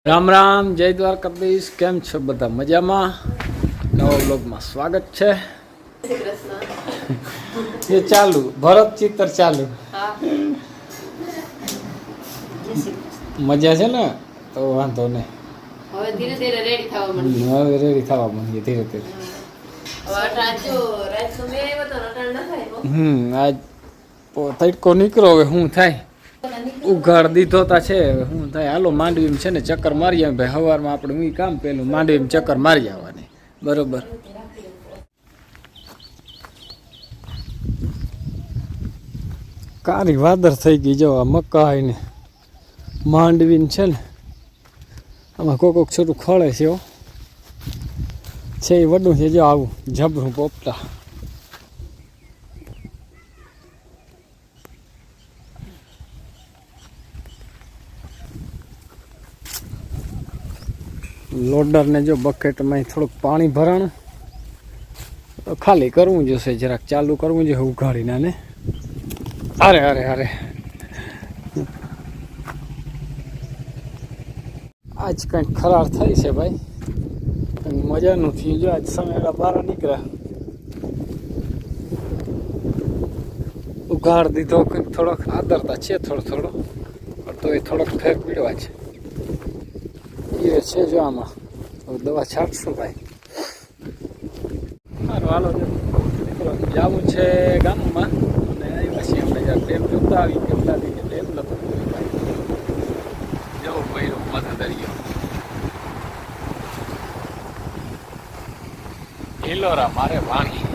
રામ રામ, જય દ્વારકાધીશ. કેમ છો બધા? મજામાં? નવા બ્લોગમાં સ્વાગત છે. એ ચાલુ ભરત ચિત્ર ચાલુ. મજા છે ને? તો વાંધો નહીં. હવે ધીરે ધીરે રેડી થવા માંડી. હવે રેડી થવા માંડીએ ધીરે ધીરે. આજ તડકો નીકળો હવે શું થાય? ઉઘાડ દીધો તા છે શું થાય? હાલો માંડવીમાં છે ને ચક્કર મારી આવે ભાઈ. સવારમાં આપણે હું કામ પેલું માંડવીમાં ચક્કર મારી આવવાની. બરોબર. કારી વાદર થઈ ગઈ. જો આ મકાઈ ને માંડવીને છે ને આમાં કોક છોટું ખળે છે. છે એ વડું છે. જો આવું જબરું પોપટા. લોડર ને જો બકેટમાં થોડુંક પાણી ભરાણું ખાલી કરવું જોશે. જરાક ચાલુ કરવું જોઈએ ઉઘાડીને ને. અરે અરે અરે આજ કંઈક ખરાર થઈ છે ભાઈ. મજાનું થયું. જો આજ સમયડા બહાર નીકળ્યા. ઉઘાડ દીધો કંઈક થોડોક આદરતા છે થોડો તો એ થોડોક ફેર પીડવા છે એ છે. જો આમાં દવા છાંટશું ભાઈ. સારું હાલો જવું છે ગામમાં અને આવ્યા છીએ આપણે જ્યાં ડેમ જોતા આવી કેમ લાગી કે ડેમ નતો ભાઈ. જવું ભાઈ મધા દરિયો હિલોરા મારે વાણી.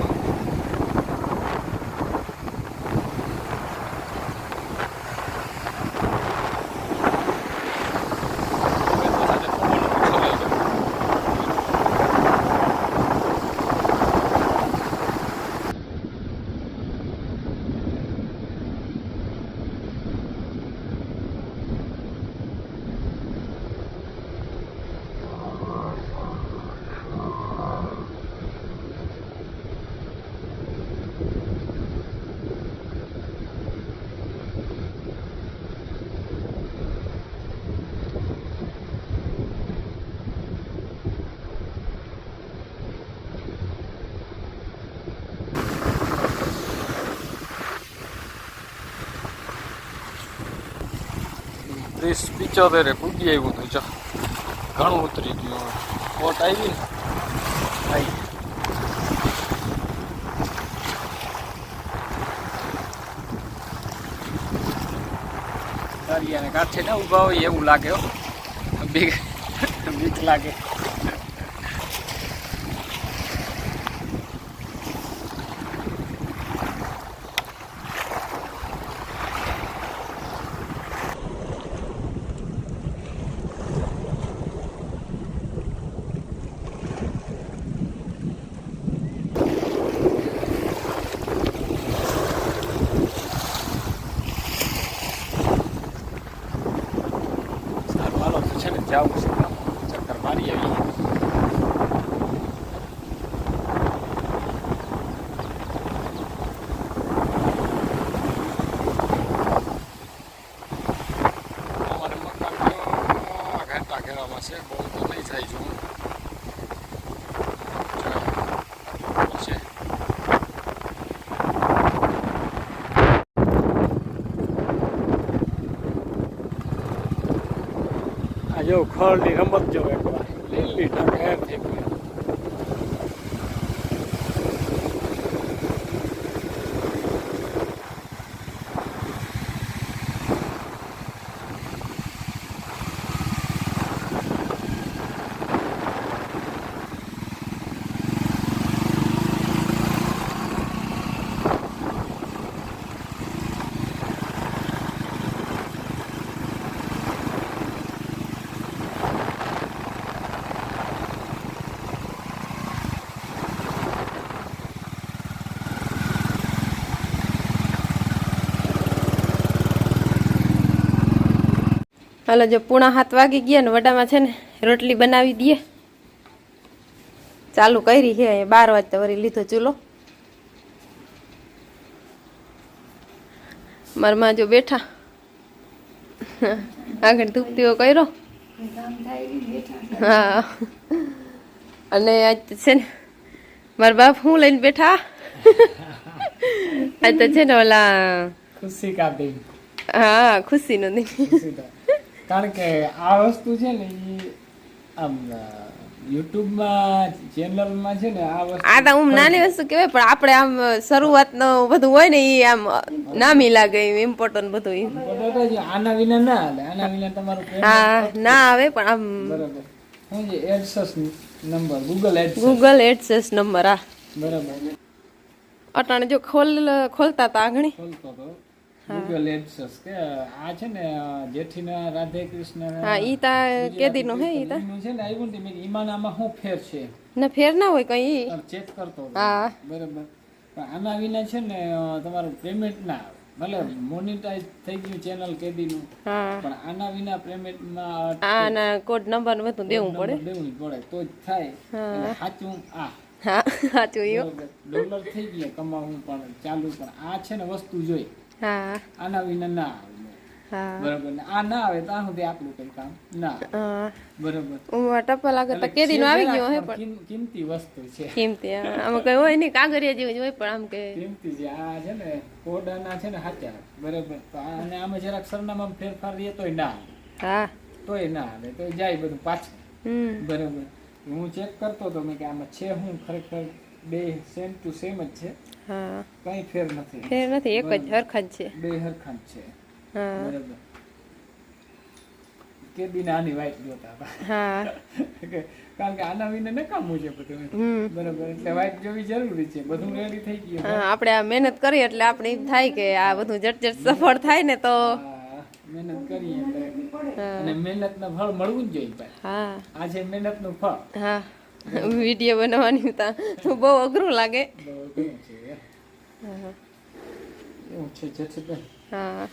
ત્રીસ 75 પૂગી આવ્યું હતું. જો ઘણું ઉતરી ગયું. કોટ આવી ને આવી દરિયાને કાંઠે ને ઊભા હોય એવું લાગે. બીક લાગે. જાવું છે ચક્કર મારી આવી. અમારે મકાન ઘાટા ઘેરામાં છે. બહુ તો નહીં થાય. જો છે આ જો ખળની રમત જો એકવાર લીલી ઢગેર થઈ ગઈ. હાલો જો 7:30 વાગી ગયા ને વડામાં છે ને રોટલી બનાવી દઈએ. ચાલુ કરી છે 12 વાગે વળી લીધો ચૂલો. મારા માં જો બેઠા આગળ ધૂપતીઓ કર્યો હા અને આજ તો છે ને મારા બાપ હું લઈને બેઠા આજ તો છે ને ઓલા ખુશી કાઢી હા ખુશી નો દી કારણ કે આ વસ્તુ છે ને એ આમ યુટ્યુબમાં ચેનલમાં છે ને આ વસ્તુ આ તો હું નાની વસ્તુ કહેવાય પણ આપણે આમ શરૂઆત નો બધું હોય ને એ આમ નામી લાગે ઇમ્પોર્ટન્ટ બધું ઈ. આના વિના ના હાલે આના વિના તમારું payment હા ના આવે પણ આમ બરાબર હું જે એડસેસ નંબર ગૂગલ એડસેસ નંબર આ બરાબર અટાણે જો ખોલતા તા આગળ ખોલતો તો ગૂગલ એડસેસ કે આ છે ને જેઠીના રાધે કૃષ્ણ હા ઈ તા કેદી નો હે ઈ તા છે ને આવ્યું ને મેં ઈમાન આમાં શું ફેર છે ના ફેર ના હોય કઈ ચેક કરતો હતો. હા બરાબર પણ આના વિના છે ને તમારું પેમેન્ટ ના આવે ભલે મોનિટાઈઝ થઈ ગયું ચેનલ કેદીનું હા પણ આના વિના પેમેન્ટમાં આ ના કોડ નંબર ને બધું દેવું પડે તો જ થાય એટલે સાચું આ હા સાચું યો ડોલર થઈ ગયા કમાવું પણ ચાલુ પણ આ છે ને વસ્તુ જોઈ હા આના વિના ના આવે હા બરાબર ને આ ના આવે ત્યાં સુધી આપણું કઈ કામ ના આવે. હા બરાબર ઉમા ટપ્પા લાગે તો કેદી નો આવી ગયો હે પણ કિંમતી વસ્તુ છે કિંમતી આમાં કઈ હોય નહીં કાગરિયા જેવું જ હોય પણ આમ કે કિંમતી છે આ છે ને કોડ આના છે ને સાચા બરાબર તો અને આમાં જરાક સરનામામાં ફેરફાર રહે તોય ના આવે હા તોય ના આવે તો જાય બધું પાછું બરાબર હું ચેક કરતો હતો મેં કે આમાં છે હું ખરેખર બે સેમ ટુ સેમ જ છે હા કઈ ફેર નથી ફેર નથી એક જ હરખા જ છે બે હરખાં જ છે હા બરાબર કે દિન આની વાઈટ જોતા હતા હા કારણ કે આના વિને નકામું છે બધું બરાબર એટલે વાઈટ જોવી જરૂરી છે બધું રેડી થઈ ગયું હા આપણે આ મહેનત કરીએ એટલે આપણે એમ થાય કે આ બધું જટ સફળ થાય ને તો મહેનત કરીએ એટલે અને મહેનતનું ફળ મળવું જ જોઈએ ભાઈ હા આ છે મહેનતનું ફળ હા વિડીયો બનાવવાની તો બહુ અઘરું લાગે બહુ ઘણું છે એવું છે જતીબેન હા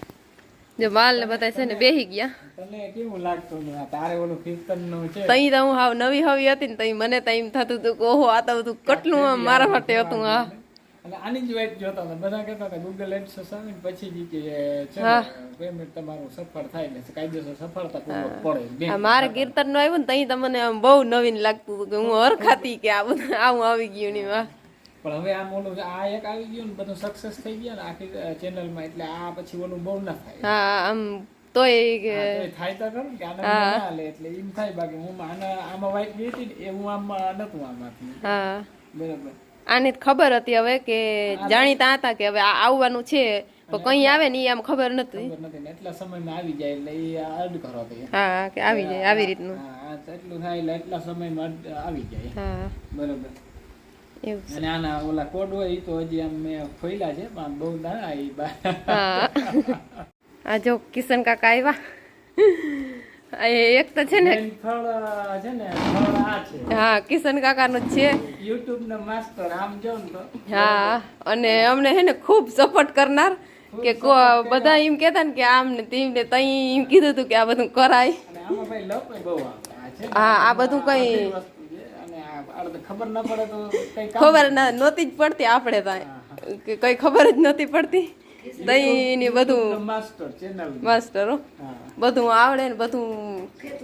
જો માલ ને બધા છે ને બેહી ગયા તને કેવું લાગતું ને આ તારે ઓલું કીર્તનનું છે તઈ તો હું હાવ નવી હવી હતી ને તઈ મને તો એમ થતું હતું કે ઓહો આ તો બધું કેટલું આમ મારા માટે હતું હા અને આની જ વાઈટ જોતા હતા બધા કહેતા હતા ગૂગલ એડ્સ આવે ને પછી જ કે છે પેમેન્ટ તમારું સફળ થાય ને કાયદેસર સફળતા પૂર્વક પડે આ મારે કીર્તન નું આવ્યું ને તઈ તો મને આમ બહુ નવીન લાગતું હતું કે હું હરખાતી કે આ બધું આવું આવી ગયું ની વાહ પણ હવે આમ ઓલું આ એક આવી ગયું ને બધું સક્સેસ થઈ ગયા ને આખી ચેનલમાં એટલે આ પછી ઓલું બહુ ના થાય હા આમ તોય કે થાય તો ખરું કે આના ના હાલે એટલે એમ થાય બાકી હું આમાં વાઈટ ગઈ હતી ને એવું આમ નતું આમાંથી હા બરાબર આની ખબર હતી હવે કે જાણીતા હતા કે હવે આવવાનું છે પણ કઈ આવે ને આમ ખબર નથી એટલા સમયમાં આવી જાય એટલે એ અર્ડ કરો તો હા કે આવી જાય આવી રીતનું હા એટલું થાય એટલે એટલા સમયમાં આવી જાય હા બરાબર એવું અને આના ઓલા કોડ હોય ઈ તો હજી આમ મેં ખોઈલા છે પણ બહુ ના ઈ હા આ જો કિશન કાકા આવ્યા એક તો છે ને ફળ છે ને ફળ આ છે હા કિશન કાકાનું જ છે યુટ્યુબ ના માસ્ટર આમ જો ને તો હા અને અમને હે ને ખૂબ સપોર્ટ કરનાર કે બધા એમ કેતા ને કે આમ ને તેમ ને તઈ એમ કીધું હતું કે આ બધું કરાય અને આમાં ભાઈ લપ બહુ આવે છે હા આ બધું કઈ વસ્તુ છે અને આ ખબર ના પડે તો કઈ ખબર નહોતી જ પડતી આપણે ત્યાં કે કઈ ખબર જ નહોતી પડતી દહીં ને બધું માસ્ટર ચેનલ માસ્ટર બધું આવડે ને બધું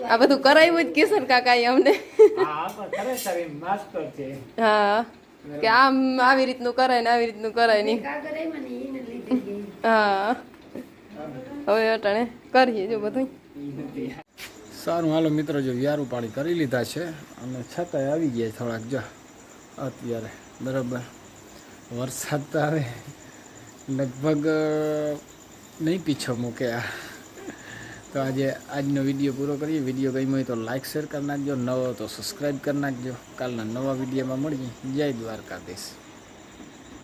આ બધું કરાવ્યું જ કિશન કાકા અમને હા ખરેખર માસ્ટર છે હા કે આમ આવી રીતનું કરાય ને આવી રીતનું કરાય નહીં હા હવે અટાણે કરીએ જો બધું સારું હાલો મિત્રો જો વ્યારું પાણી કરી લીધા છે અને છતાંય આવી ગયા થોડાક જો અત્યારે બરાબર વરસાદ તો આવે લગભગ નહીં પીછો મૂકે આ તો આજનો વિડીયો પૂરો કરીએ વિડીયો ગમ્યો હોય તો લાઇક શેર કરી નાખજો નવો તો સબસ્ક્રાઈબ કરી નાખજો કાલના નવા વિડીયોમાં મળીએ જય દ્વારકાધીશ.